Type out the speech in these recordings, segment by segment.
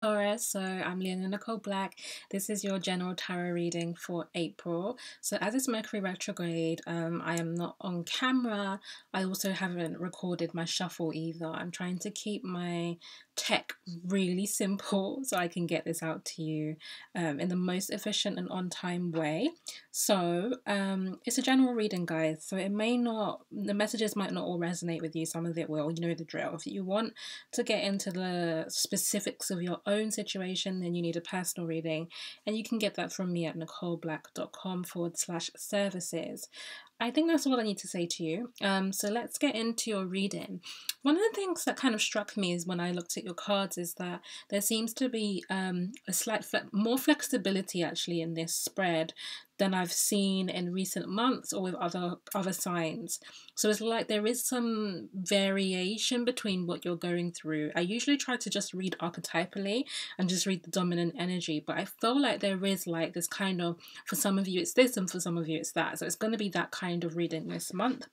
Taurus, so I'm Leona Nicole Black. This is your general tarot reading for April. So as it's Mercury retrograde, I am not on camera. I also haven't recorded my shuffle either. I'm trying to keep my tech really simple so I can get this out to you in the most efficient and on-time way. So it's a general reading, guys. So the messages might not all resonate with you. Some of it will, you know the drill. If you want to get into the specifics of your own situation, then you need a personal reading, and you can get that from me at nicoleblack.com/services. I think that's all I need to say to you. So let's get into your reading. One of the things that kind of struck me is when I looked at your cards is that there seems to be a slight more flexibility actually in this spread than I've seen in recent months or with other signs. So it's like there is some variation between what you're going through. I usually try to just read archetypally and just read the dominant energy, but I feel like there is like this kind of, for some of you it's this and for some of you it's that. So it's going to be that kind of reading this month.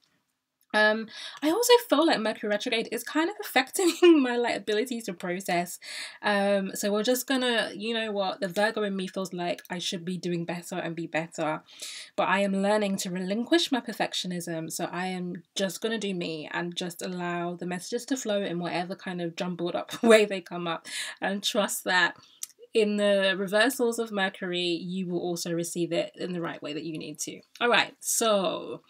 I also feel like Mercury retrograde is kind of affecting my ability to process. So we're just gonna, you know what, the Virgo in me feels like I should be doing better and be better, but I am learning to relinquish my perfectionism. So I am just gonna do me and just allow the messages to flow in whatever kind of jumbled up way they come up, and trust that in the reversals of Mercury, you will also receive it in the right way that you need to. All right, so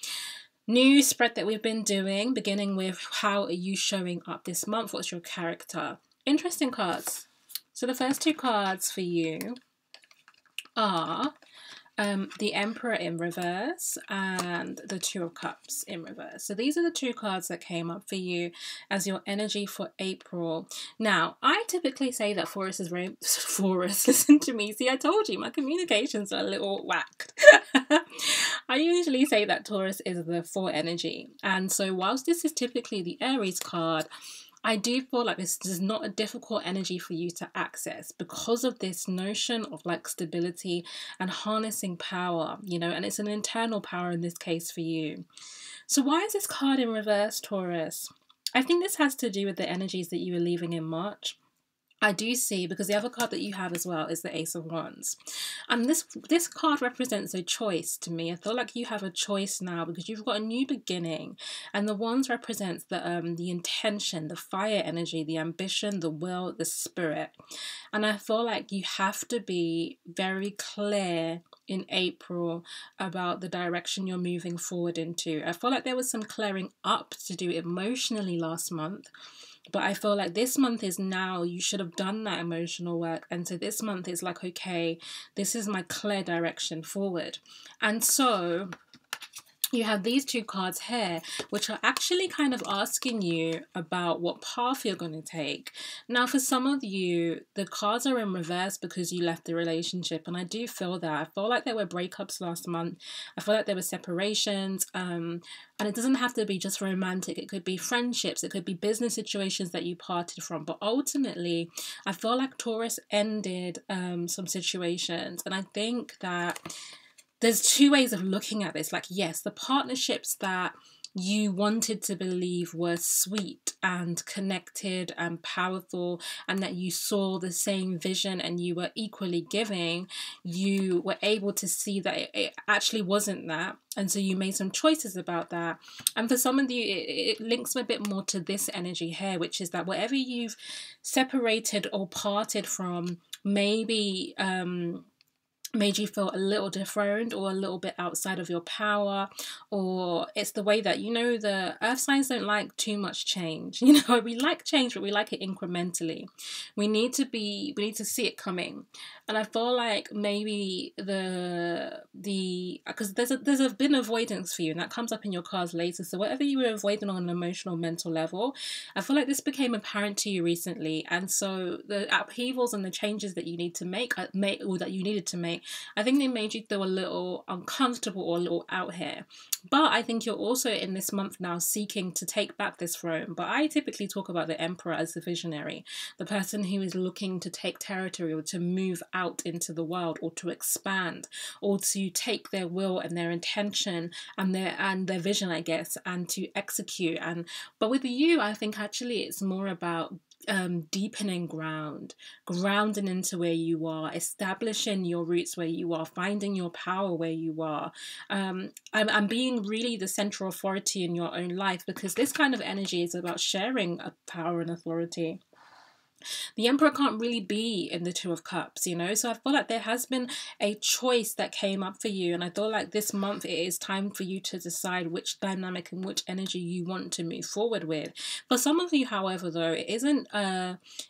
new spread that we've been doing, beginning with how are you showing up this month? What's your character? Interesting cards. So the first two cards for you are the Emperor in reverse and the Two of Cups in reverse. So these are the two cards that came up for you as your energy for April. Now, I typically say that Taurus is very... Taurus, listen to me. See, I told you, my communications are a little whacked. I usually say that Taurus is the 4 energy. And so whilst this is typically the Aries card, I do feel like this is not a difficult energy for you to access because of this notion of like stability and harnessing power, you know, and it's an internal power in this case for you. So why is this card in reverse, Taurus? I think this has to do with the energies that you were leaving in March. I do see, because the other card that you have as well is the Ace of Wands. And this card represents a choice to me. I feel like you have a choice now because you've got a new beginning. And the Wands represents the intention, the fire energy, the ambition, the will, the spirit. And I feel like you have to be very clear in April about the direction you're moving forward into. I feel like there was some clearing up to do emotionally last month. But I feel like this month is now, you should have done that emotional work. And so this month is like, okay, this is my clear direction forward. And so you have these two cards here, which are actually kind of asking you about what path you're going to take. Now, for some of you, the cards are in reverse because you left the relationship. And I do feel that. I feel like there were breakups last month. I feel like there were separations. And it doesn't have to be just romantic. It could be friendships. It could be business situations that you parted from. But ultimately, I feel like Taurus ended some situations. And I think that there's two ways of looking at this. Like, yes, the partnerships that you wanted to believe were sweet and connected and powerful, and that you saw the same vision and you were equally giving, you were able to see that it actually wasn't that. And so you made some choices about that. And for some of you, it links a bit more to this energy here, which is that whatever you've separated or parted from, maybe made you feel a little different or a little bit outside of your power, or it's the way that, you know, the earth signs don't like too much change. You know, we like change, but we like it incrementally. We need to see it coming. And I feel like maybe because there's been avoidance for you, and that comes up in your cards later. So whatever you were avoiding on an emotional, mental level, I feel like this became apparent to you recently. And so the upheavals and the changes that you need to make, or that you needed to make, I think they made you feel a little uncomfortable or a little out here. But I think you're also in this month now seeking to take back this throne. But I typically talk about the Emperor as the visionary, the person who is looking to take territory or to move out into the world, or to expand, or to take their will and their intention and their vision, I guess, and to execute. But with you, I think actually it's more about deepening grounding into where you are, establishing your roots where you are, finding your power where you are, and being really the central authority in your own life, because this kind of energy is about sharing a power and authority. The Emperor can't really be in the Two of Cups, you know? So I feel like there has been a choice that came up for you. And I feel like this month it is time for you to decide which dynamic and which energy you want to move forward with. For some of you, however, though, it isn't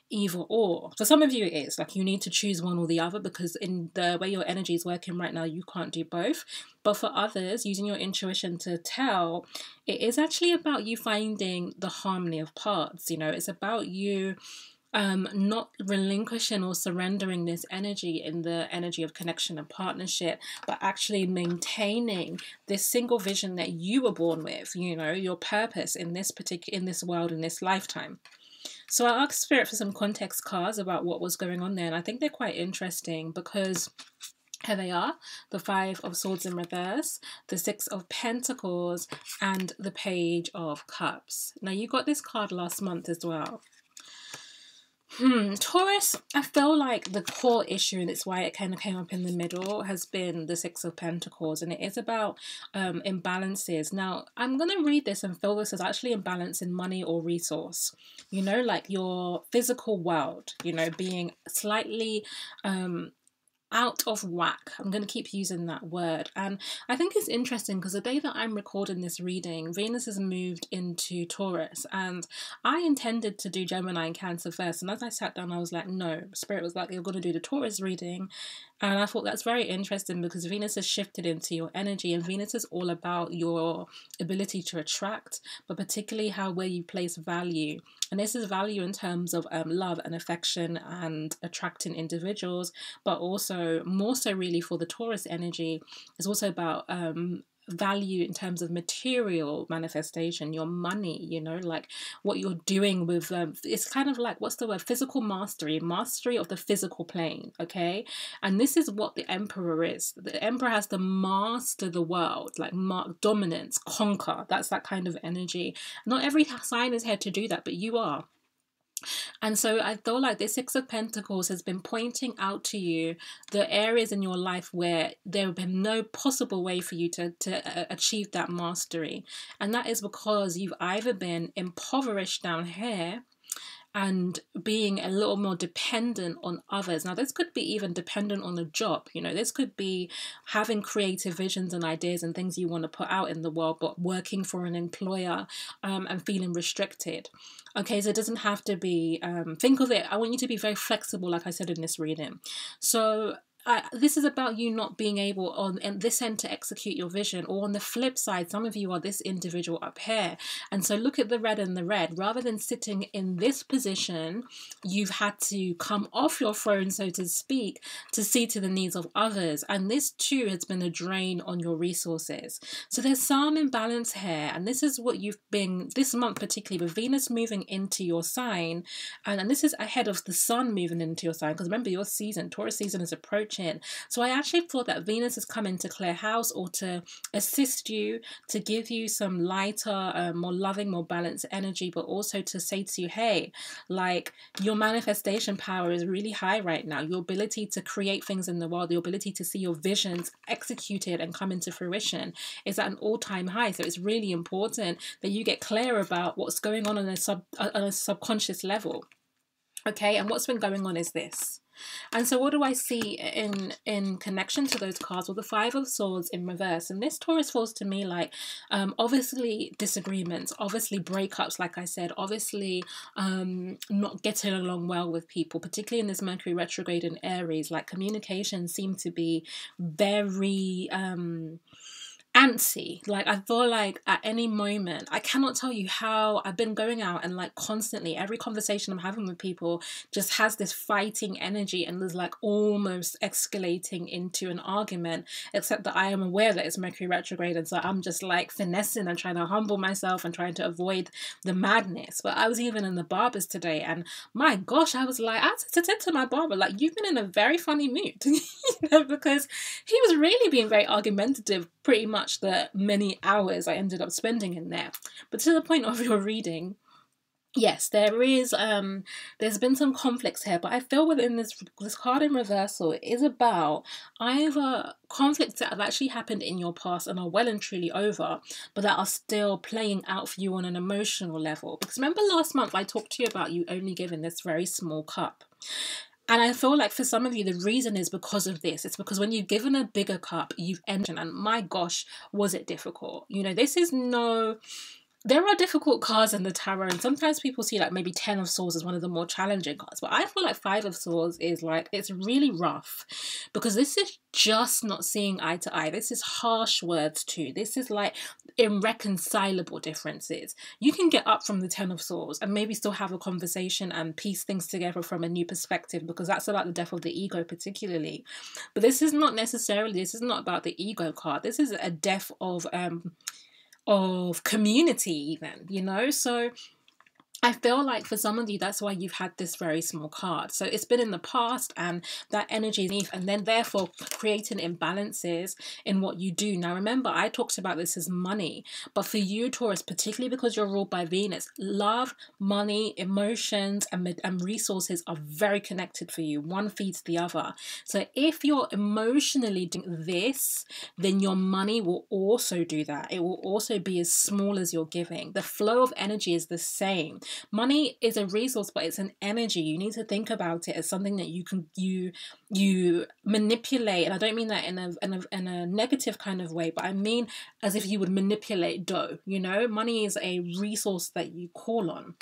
either or. For some of you, it is. Like, you need to choose one or the other, because in the way your energy is working right now, you can't do both. But for others, using your intuition to tell, it is actually about you finding the harmony of parts. You know, it's about you not relinquishing or surrendering this energy in the energy of connection and partnership, but actually maintaining this single vision that you were born with, you know, your purpose in this world, in this lifetime. So I asked Spirit for some context cards about what was going on there, and I think they're quite interesting because here they are: the Five of Swords in reverse, the Six of Pentacles, and the Page of Cups. Now, you got this card last month as well. Taurus, I feel like the core issue, and it's why it kind of came up in the middle, has been the Six of Pentacles, and it is about imbalances. Now, I'm going to read this and feel this as actually imbalance in money or resource. You know, like your physical world, you know, being slightly out of whack. I'm going to keep using that word. And I think it's interesting because the day that I'm recording this reading, Venus has moved into Taurus, and I intended to do Gemini and Cancer first. And as I sat down, I was like, no, Spirit was like, you're going to do the Taurus reading. And I thought that's very interesting because Venus has shifted into your energy, and Venus is all about your ability to attract, but particularly where you place value. And this is value in terms of love and affection and attracting individuals, but also more so really for the Taurus energy is also about value in terms of material manifestation, your money, you know, like what you're doing with it's kind of like, what's the word, physical mastery of the physical plane. Okay, and this is what the Emperor is. The Emperor has to master the world, like dominance, conquer. That's that kind of energy. Not every sign is here to do that, but you are. And so I feel like the Six of Pentacles has been pointing out to you the areas in your life where there have been no possible way for you to achieve that mastery. And that is because you've either been impoverished down here and being a little more dependent on others. Now, this could be even dependent on a job. You know, this could be having creative visions and ideas and things you want to put out in the world, but working for an employer and feeling restricted. Okay, so it doesn't have to be, think of it, I want you to be very flexible, like I said in this reading. So this is about you not being able on this end to execute your vision, or on the flip side, some of you are this individual up here. And so look at the red and the red. Rather than sitting in this position, you've had to come off your throne, so to speak, to see to the needs of others. And this too has been a drain on your resources. So there's some imbalance here. And this is what you've been this month, particularly with Venus moving into your sign. And this is ahead of the sun moving into your sign. Because remember, your season, Taurus season, is approaching. So I actually thought that Venus is coming to clear house or to assist you, to give you some lighter, more loving, more balanced energy, but also to say to you, hey, like, your manifestation power is really high right now. Your ability to create things in the world, the ability to see your visions executed and come into fruition is at an all-time high. So it's really important that you get clear about what's going on a subconscious level. Okay, and what's been going on is this. And so what do I see in connection to those cards? Well, the Five of Swords in reverse. And this, Taurus, feels to me like obviously disagreements, obviously breakups, like I said, obviously not getting along well with people, particularly in this Mercury retrograde in Aries. Like, communication seem to be very antsy. Like, I feel like at any moment, I cannot tell you how I've been going out and like constantly every conversation I'm having with people just has this fighting energy and is like almost escalating into an argument, except that I am aware that it's Mercury retrograde, and so I'm just like finessing and trying to humble myself and trying to avoid the madness. But I was even in the barber's today, and my gosh, I was like, I said to my barber, like, you've been in a very funny mood, you know, because he was really being very argumentative pretty much the many hours I ended up spending in there. But to the point of your reading, yes, there is there's been some conflicts here, but I feel within this card in reversal, it is about either conflicts that have actually happened in your past and are well and truly over, but that are still playing out for you on an emotional level. Because remember last month I talked to you about you only giving this very small cup. And I feel like for some of you, the reason is because of this. It's because when you've given a bigger cup, you've entered, and my gosh, was it difficult? You know, this is no, there are difficult cards in the tarot, and sometimes people see like maybe 10 of Swords as one of the more challenging cards, but I feel like 5 of Swords is like, it's really rough, because this is just not seeing eye to eye. This is harsh words too. This is like irreconcilable differences. You can get up from the 10 of Swords and maybe still have a conversation and piece things together from a new perspective, because that's about the death of the ego particularly. But this is not necessarily, this is not about the ego card. This is a death of community even, you know. So I feel like for some of you, that's why you've had this very small card. So it's been in the past, and that energy is, and then therefore creating imbalances in what you do. Now, remember, I talked about this as money, but for you, Taurus, particularly because you're ruled by Venus, love, money, emotions, and resources are very connected for you. One feeds the other. So if you're emotionally doing this, then your money will also do that. It will also be as small as you're giving. The flow of energy is the same. Money is a resource, but it's an energy. You need to think about it as something that you manipulate, and I don't mean that in a negative kind of way, but I mean as if you would manipulate dough. You know, money is a resource that you call on.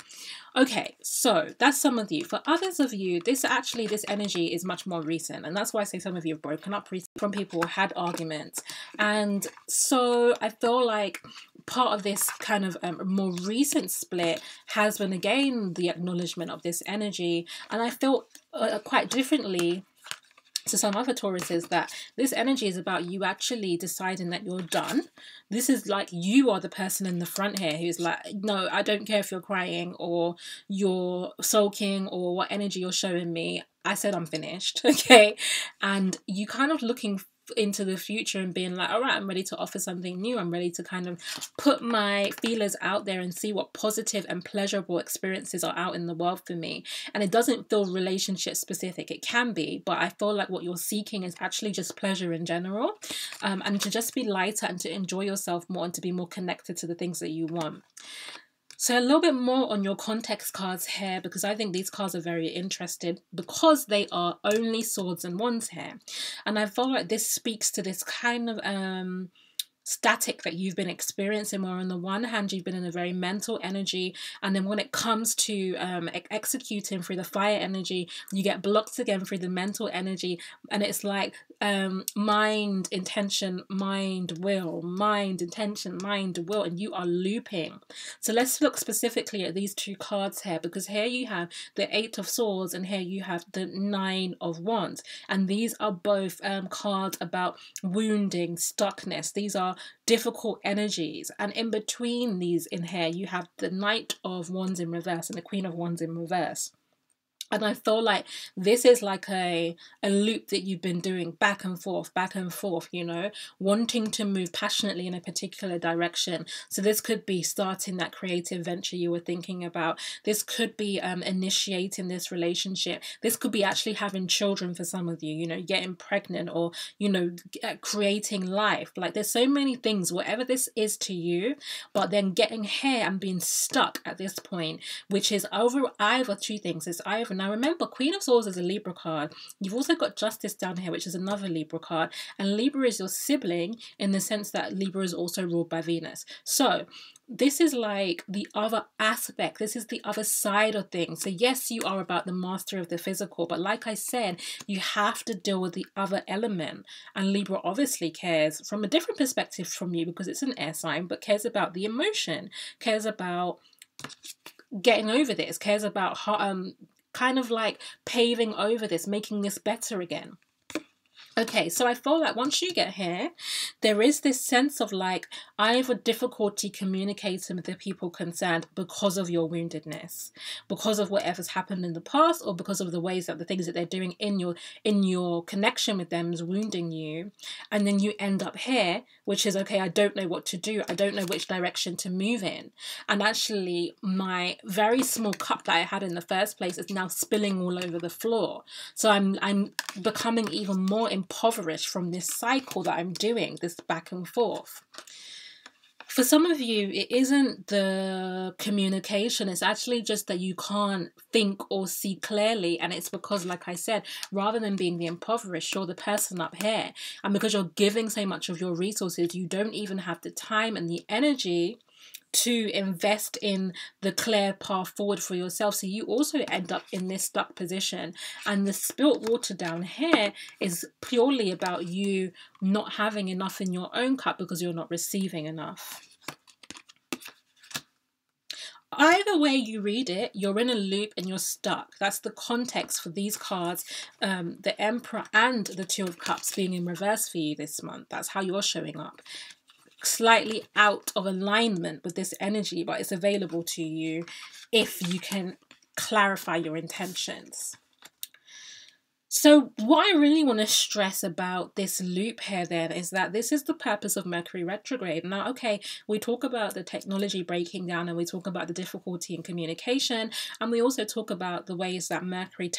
Okay, so that's some of you. For others of you, this energy is much more recent, and that's why I say some of you have broken up from people, had arguments, and so I feel like part of this kind of more recent split has been again the acknowledgement of this energy, and I felt quite differently to some other Tauruses that this energy is about you actually deciding that you're done. This is like you are the person in the front here who's like, no, I don't care if you're crying or you're sulking or what energy you're showing me. I said I'm finished, okay? And you kind of looking into the future and being like, all right, I'm ready to offer something new. I'm ready to kind of put my feelers out there and see what positive and pleasurable experiences are out in the world for me. And it doesn't feel relationship specific. It can be, but I feel like what you're seeking is actually just pleasure in general, and to just be lighter and to enjoy yourself more and to be more connected to the things that you want. So a little bit more on your context cards here, because I think these cards are very interesting because they are only swords and wands here. And I feel like this speaks to this kind of static that you've been experiencing, where on the one hand you've been in a very mental energy, and then when it comes to executing through the fire energy, you get blocked again through the mental energy, and it's like mind, intention, mind, will, mind, intention, mind, will, and you are looping. So let's look specifically at these two cards here, because here you have the 8 of Swords and here you have the 9 of Wands, and these are both cards about wounding, stuckness. These are difficult energies, and in between these in here you have the Knight of Wands in reverse and the Queen of Wands in reverse. And I feel like this is like a loop that you've been doing back and forth, you know, wanting to move passionately in a particular direction. So this could be starting that creative venture you were thinking about. This could be initiating this relationship. This could be actually having children for some of you, you know, getting pregnant, or, you know, creating life. Like there's so many things, whatever this is to you, but then getting here and being stuck at this point, which is over either two things. It's either, now remember, Queen of Swords is a Libra card. You've also got Justice down here, which is another Libra card. And Libra is your sibling in the sense that Libra is also ruled by Venus. So this is like the other aspect. This is the other side of things. So yes, you are about the master of the physical, but like I said, you have to deal with the other element. And Libra obviously cares from a different perspective from you because it's an air sign, but cares about the emotion, cares about getting over this, cares about kind of like paving over this, making this better again. Okay, so I feel like once you get here, there is this sense of like, I have a difficulty communicating with the people concerned because of your woundedness, because of whatever's happened in the past, or because of the ways that the things that they're doing in your connection with them is wounding you. And then you end up here, which is, okay, I don't know what to do. I don't know which direction to move in. And actually, my very small cup that I had in the first place is now spilling all over the floor. So I'm becoming even more impoverished from this cycle that I'm doing, this back and forth. For some of you, it isn't the communication, it's actually just that you can't think or see clearly. And it's because, like I said, rather than being the impoverished, you're the person up here. And because you're giving so much of your resources, you don't even have the time and the energy to invest in the clear path forward for yourself. So you also end up in this stuck position. And the spilt water down here is purely about you not having enough in your own cup because you're not receiving enough. Either way you read it, you're in a loop and you're stuck. That's the context for these cards, the Emperor and the Two of Cups being in reverse for you this month. That's how you're showing up. Slightly out of alignment with this energy, but it's available to you if you can clarify your intentions. So what I really want to stress about this loop here then is that this is the purpose of Mercury retrograde. Now, okay, we talk about the technology breaking down and we talk about the difficulty in communication, and we also talk about the ways that Mercury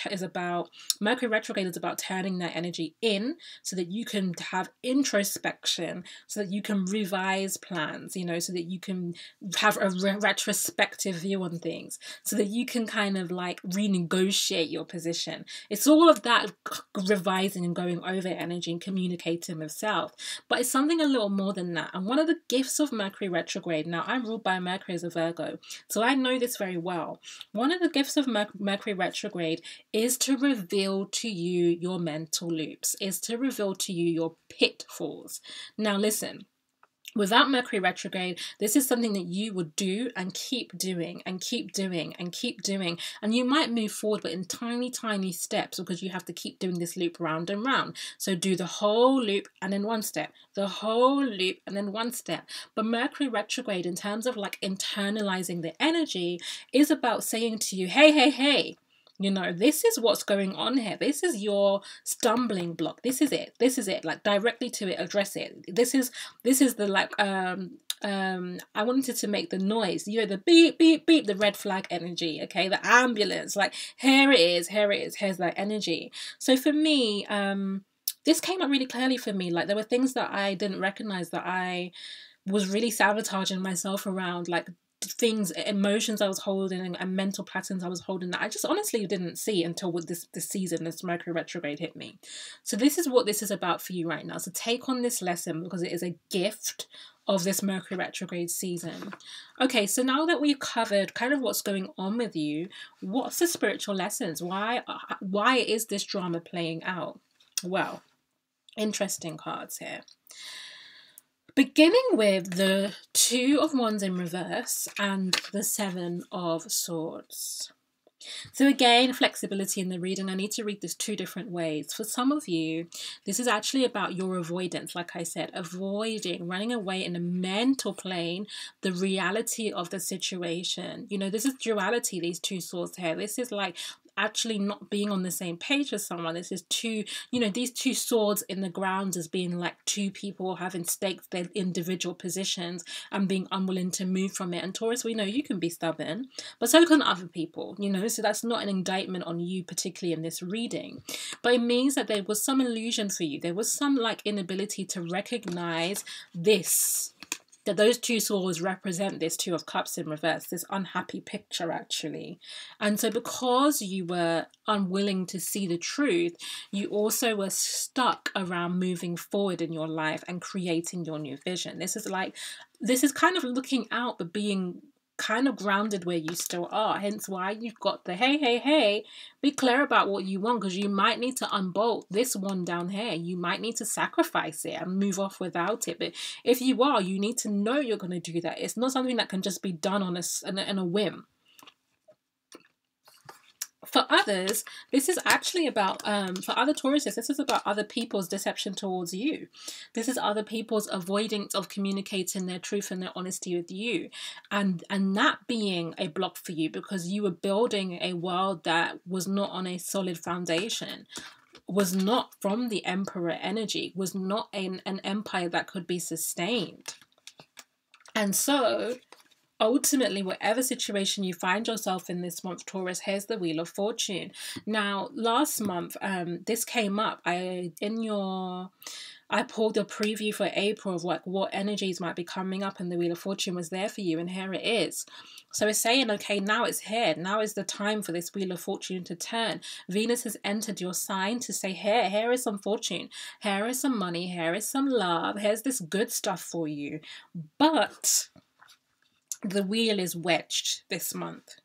retrograde is about turning that energy in so that you can have introspection, so that you can revise plans, you know, so that you can have a retrospective view on things, so that you can kind of like renegotiate your position. It's all of that revising and going over energy and communicating with self, but it's something a little more than that. And one of the gifts of Mercury retrograde, now I'm ruled by Mercury as a Virgo, so I know this very well. One of the gifts of Mercury retrograde is to reveal to you your mental loops, is to reveal to you your pitfalls. Now listen, without Mercury retrograde, this is something that you would do and keep doing and keep doing and keep doing. And you might move forward, but in tiny, tiny steps, because you have to keep doing this loop round and round. So do the whole loop and then one step, the whole loop and then one step. But Mercury retrograde, in terms of like internalizing the energy, is about saying to you, hey, hey, hey, you know, this is what's going on here. This is your stumbling block. This is it. This is it. Like directly to it, address it. This is the like I wanted to make the noise, you know, the beep, beep, beep, the red flag energy, okay? The ambulance, like here it is, here's that energy. So for me, this came up really clearly for me. Like there were things that I didn't recognize that I was really sabotaging myself around, like things, emotions I was holding and mental patterns I was holding that I just honestly didn't see until with this season, this Mercury retrograde hit me. So this is what this is about for you right now. So take on this lesson because it is a gift of this Mercury retrograde season. Okay, so now that we've covered kind of what's going on with you, what's the spiritual lessons? Why is this drama playing out? Well, interesting cards here. Beginning with the Two of Wands in reverse and the Seven of Swords. So again, flexibility in the reading. I need to read this two different ways. For some of you, this is actually about your avoidance. Like I said, avoiding, running away in a mental plane, the reality of the situation. You know, this is duality, these two swords here. This is like actually not being on the same page with someone. This is two, you know, these two swords in the ground as being like two people having staked their individual positions and being unwilling to move from it. And Taurus, we know you can be stubborn, but so can other people, you know, so that's not an indictment on you particularly in this reading, but it means that there was some illusion for you. There was some like inability to recognize this, that those two swords represent this Two of Cups in reverse, this unhappy picture actually. And so because you were unwilling to see the truth, you also were stuck around moving forward in your life and creating your new vision. This is kind of looking out but being kind of grounded where you still are, hence why you've got the hey, hey, hey, be clear about what you want, because you might need to unbolt this one down here. You might need to sacrifice it and move off without it. But if you are, you need to know you're going to do that. It's not something that can just be done on a whim. For others, this is actually about, for other Tauruses, this is about other people's deception towards you. This is other people's avoidance of communicating their truth and their honesty with you. And that being a block for you because you were building a world that was not on a solid foundation, was not from the Emperor energy, was not an empire that could be sustained. And so ultimately, whatever situation you find yourself in this month, Taurus, here's the Wheel of Fortune. Now, last month, this came up. I pulled a preview for April of like what energies might be coming up, and the Wheel of Fortune was there for you, and here it is. So it's saying, okay, now it's here. Now is the time for this Wheel of Fortune to turn. Venus has entered your sign to say, here is some fortune. Here is some money. Here is some love. Here's this good stuff for you. But the wheel is wedged this month.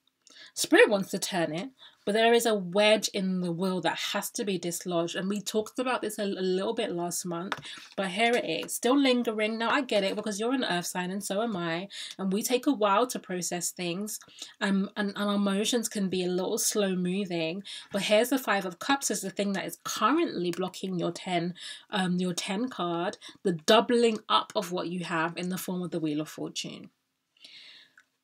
Spirit wants to turn it, but there is a wedge in the wheel that has to be dislodged. And we talked about this a little bit last month, but here it is, still lingering. Now I get it because you're an earth sign and so am I. And we take a while to process things. And our emotions can be a little slow moving. But here's the Five of Cups as the thing that is currently blocking your 10 card, the doubling up of what you have in the form of the Wheel of Fortune.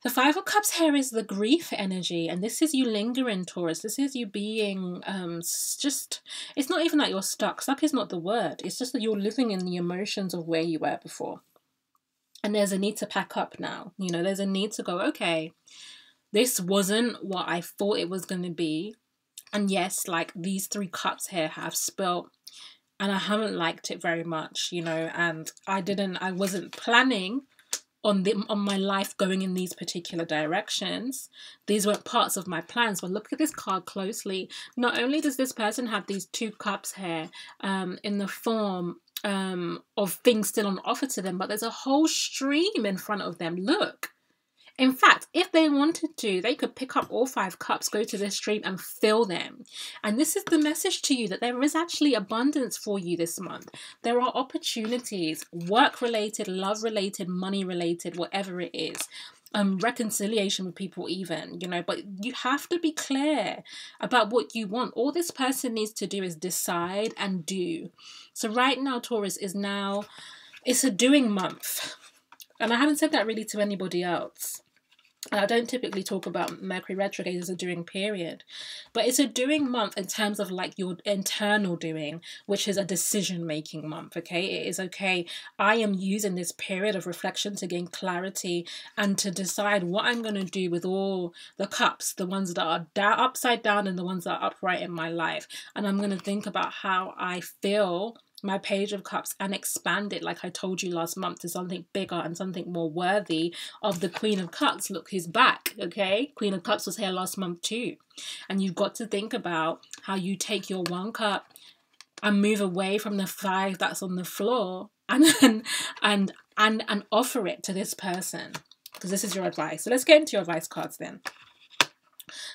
The Five of Cups here is the grief energy, and this is you lingering, Taurus. This is you being it's not even that you're stuck. Stuck is not the word. It's just that you're living in the emotions of where you were before. And there's a need to pack up now. You know, there's a need to go, okay, this wasn't what I thought it was going to be. And yes, like these 3 cups here have spilt, and I haven't liked it very much, you know, and I wasn't planning on my life going in these particular directions. These weren't parts of my plans. But look at this card closely. Not only does this person have these 2 cups here in the form of things still on offer to them, but there's a whole stream in front of them. Look. In fact, if they wanted to, they could pick up all 5 cups, go to this stream and fill them. And this is the message to you that there is actually abundance for you this month. There are opportunities, work-related, love-related, money-related, whatever it is. Reconciliation with people even, you know, but you have to be clear about what you want. All this person needs to do is decide and do. So right now, Taurus, it's a doing month. And I haven't said that really to anybody else. And I don't typically talk about Mercury retrograde as a doing period. But it's a doing month in terms of like your internal doing, which is a decision-making month, okay? It is okay. I am using this period of reflection to gain clarity and to decide what I'm going to do with all the cups, the ones that are upside down and the ones that are upright in my life. And I'm going to think about how I feel my Page of Cups and expand it, like I told you last month, to something bigger and something more worthy of the Queen of Cups. Look who's back, okay? Queen of Cups was here last month too. And you've got to think about how you take your 1 cup and move away from the 5 that's on the floor and offer it to this person, because this is your advice. So let's get into your advice cards then.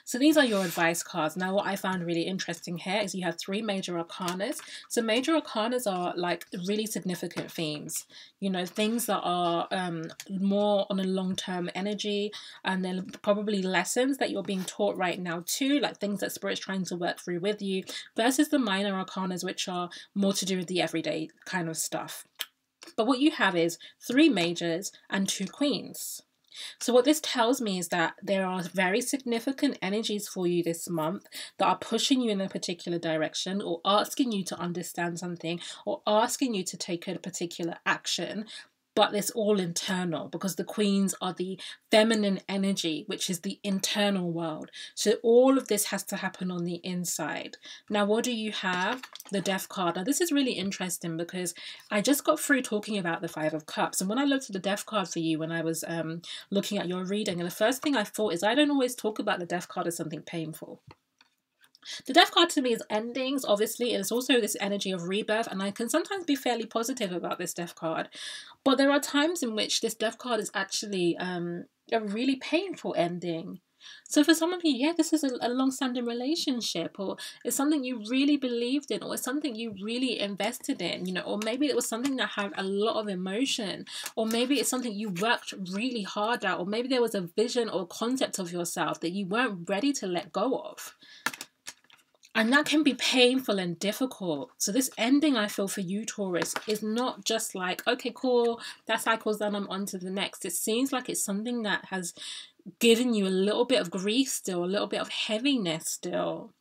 So these are your advice cards. Now, what I found really interesting here is you have 3 major arcanas. So major arcanas are like really significant themes, you know, things that are more on a long-term energy, and then probably lessons that you're being taught right now too, like things that Spirit's trying to work through with you, versus the minor arcanas, which are more to do with the everyday kind of stuff. But what you have is 3 majors and 2 queens. So what this tells me is that there are very significant energies for you this month that are pushing you in a particular direction, or asking you to understand something, or asking you to take a particular action. But it's all internal, because the queens are the feminine energy, which is the internal world. So all of this has to happen on the inside. Now, what do you have? The Death card. Now, this is really interesting because I just got through talking about the 5 of Cups. And when I looked at the Death card for you, when I was looking at your reading, and the first thing I thought is I don't always talk about the Death card as something painful. The Death card to me is endings, obviously, and it's also this energy of rebirth, and I can sometimes be fairly positive about this Death card. But there are times in which this Death card is actually a really painful ending. So for some of you, yeah, this is a long-standing relationship, or it's something you really believed in, or it's something you really invested in, you know, or maybe it was something that had a lot of emotion, or maybe it's something you worked really hard at, or maybe there was a vision or concept of yourself that you weren't ready to let go of. And that can be painful and difficult. So this ending, I feel, for you, Taurus, is not just like, okay, cool, that cycle's done, I'm on to the next. It seems like it's something that has given you a little bit of grief still, a little bit of heaviness still.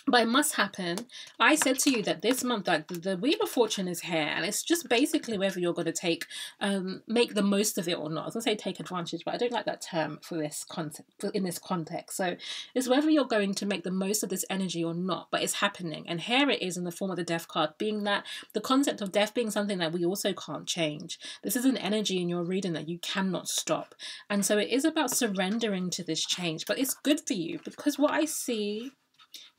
But it must happen. I said to you that this month, like the Wheel of Fortune is here, and it's just basically whether you're going to make the most of it or not. I was going to say take advantage, but I don't like that term for this concept, in this context. So it's whether you're going to make the most of this energy or not, but it's happening. And here it is in the form of the Death card, being that the concept of death being something that we also can't change. This is an energy in your reading that you cannot stop. And so it is about surrendering to this change, but it's good for you because what I see,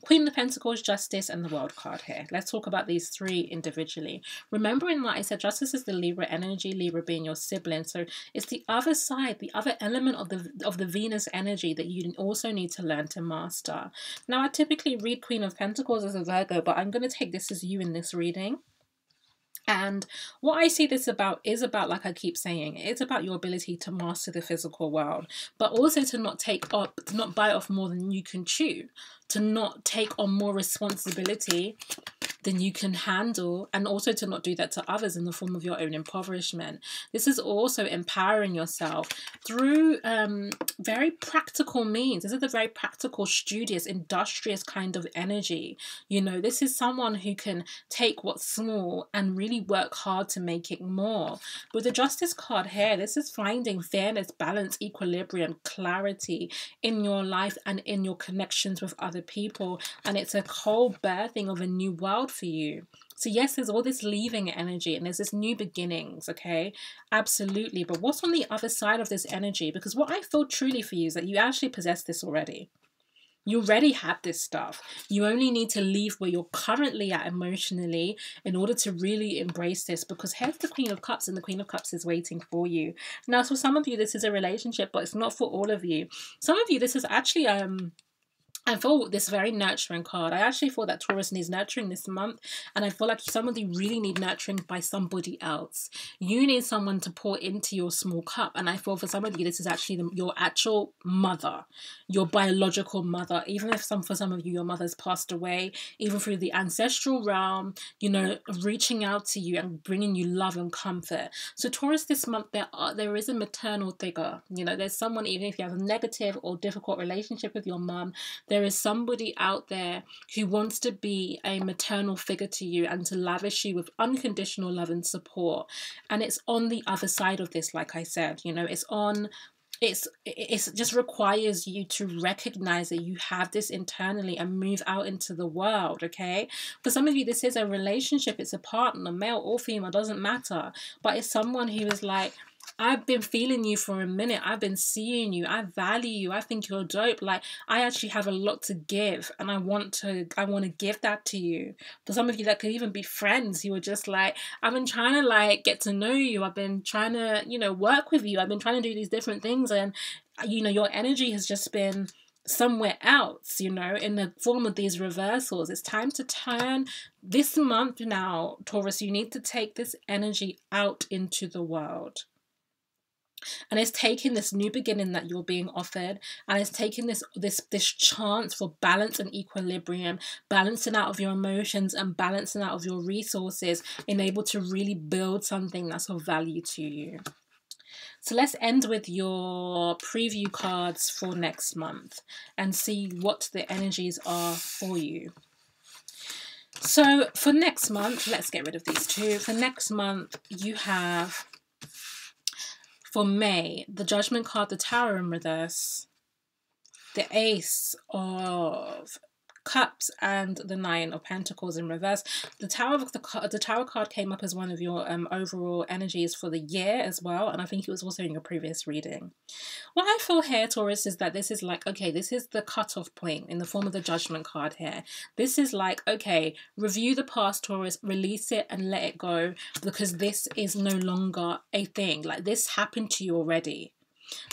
Queen of Pentacles, Justice, and the World card here. Let's talk about these three individually. Remembering that I said Justice is the Libra energy, Libra being your sibling. So it's the other side, the other element of the Venus energy that you also need to learn to master. Now, I typically read Queen of Pentacles as a Virgo, but I'm going to take this as you in this reading. And what I see this about is about, like I keep saying, it's about your ability to master the physical world, but also to not bite off more than you can chew, to not take on more responsibility than you can handle, and also to not do that to others in the form of your own impoverishment. This is also empowering yourself through very practical means. This is a very practical, studious, industrious kind of energy. You know, this is someone who can take what's small and really work hard to make it more. With the Justice card here, this is finding fairness, balance, equilibrium, clarity in your life and in your connections with other people. And it's a whole birthing of a new world for you. So yes, there's all this leaving energy and there's this new beginnings, okay? Absolutely. But what's on the other side of this energy? Because what I feel truly for you is that you actually possess this already. You already have this stuff. You only need to leave where you're currently at emotionally in order to really embrace this, because here's the Queen of Cups and the Queen of Cups is waiting for you. Now, for some of you, this is a relationship, but it's not for all of you. Some of you, this is actually I feel this very nurturing card. I actually feel that Taurus needs nurturing this month, and I feel like some of you really need nurturing by somebody else. You need someone to pour into your small cup, and I feel for some of you this is actually your actual mother, your biological mother. Even if for some of you your mother's passed away, even through the ancestral realm, you know, reaching out to you and bringing you love and comfort. So Taurus, this month there is a maternal figure. You know, there's someone, even if you have a negative or difficult relationship with your mum, there is somebody out there who wants to be a maternal figure to you and to lavish you with unconditional love and support. And it's on the other side of this, like I said, you know, it's just requires you to recognize that you have this internally and move out into the world, okay? For some of you, this is a relationship, it's a partner, male or female, doesn't matter. But it's someone who is like, I've been feeling you for a minute. I've been seeing you. I value you. I think you're dope. Like, I actually have a lot to give, and I want to give that to you. For some of you, that could even be friends who are just like, I've been trying to like get to know you. I've been trying to, you know, work with you. I've been trying to do these different things, and you know, your energy has just been somewhere else, you know, in the form of these reversals. It's time to turn this month now, Taurus. You need to take this energy out into the world. And it's taking this new beginning that you're being offered, and it's taking this chance for balance and equilibrium, balancing out of your emotions and balancing out of your resources, and able to really build something that's of value to you. So let's end with your preview cards for next month and see what the energies are for you. So for next month, let's get rid of these two. For next month, you have, for May, the Judgment card, the Tower in reverse, the Ace of Cups, and the Nine of Pentacles in reverse. The Tower card came up as one of your overall energies for the year as well, and I think it was also in your previous reading. What I feel here, Taurus, is that this is like, okay, this is the cutoff point in the form of the Judgment card here. This is like, okay, review the past, Taurus, release it and let it go, because this is no longer a thing. Like, this happened to you already.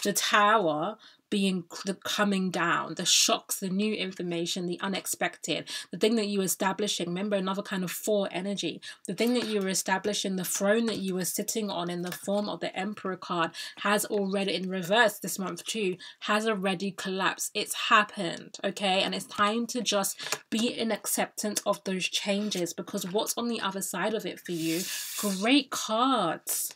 The Tower being the coming down, the shocks, the new information, the unexpected, the thing that you were establishing. Remember, another kind of 4 energy. The thing that you were establishing, the throne that you were sitting on in the form of the Emperor card, has already, in reverse this month too, has already collapsed. It's happened, okay? And it's time to just be in acceptance of those changes, because what's on the other side of it for you? Great cards.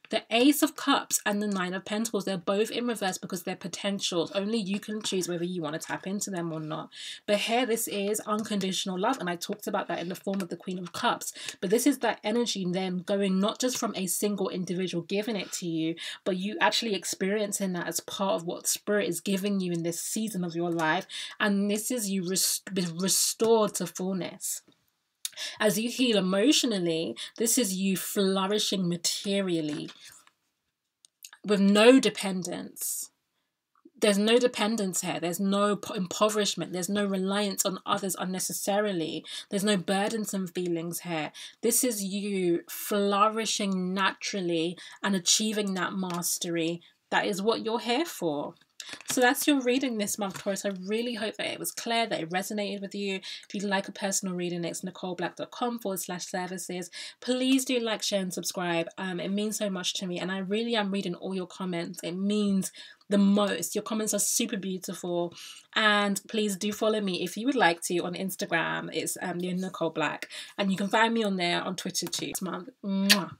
The Ace of Cups and the Nine of Pentacles, they're both in reverse because they're potentials. Only you can choose whether you want to tap into them or not. But here, this is unconditional love, and I talked about that in the form of the Queen of Cups. But this is that energy then going not just from a single individual giving it to you, but you actually experiencing that as part of what Spirit is giving you in this season of your life. And this is you restored to fullness. As you heal emotionally, this is you flourishing materially with no dependence. There's no dependence here. There's no impoverishment. There's no reliance on others unnecessarily. There's no burdensome feelings here. This is you flourishing naturally and achieving that mastery. That is what you're here for. So that's your reading this month, Taurus. I really hope that it was clear, that it resonated with you. If you'd like a personal reading, it's NicoleBlack.com/services. Please do like, share and subscribe. It means so much to me, and I really am reading all your comments. It means the most. Your comments are super beautiful, and please do follow me if you would like to on Instagram. It's Nicole Black, and you can find me on there on Twitter too this month. Mwah.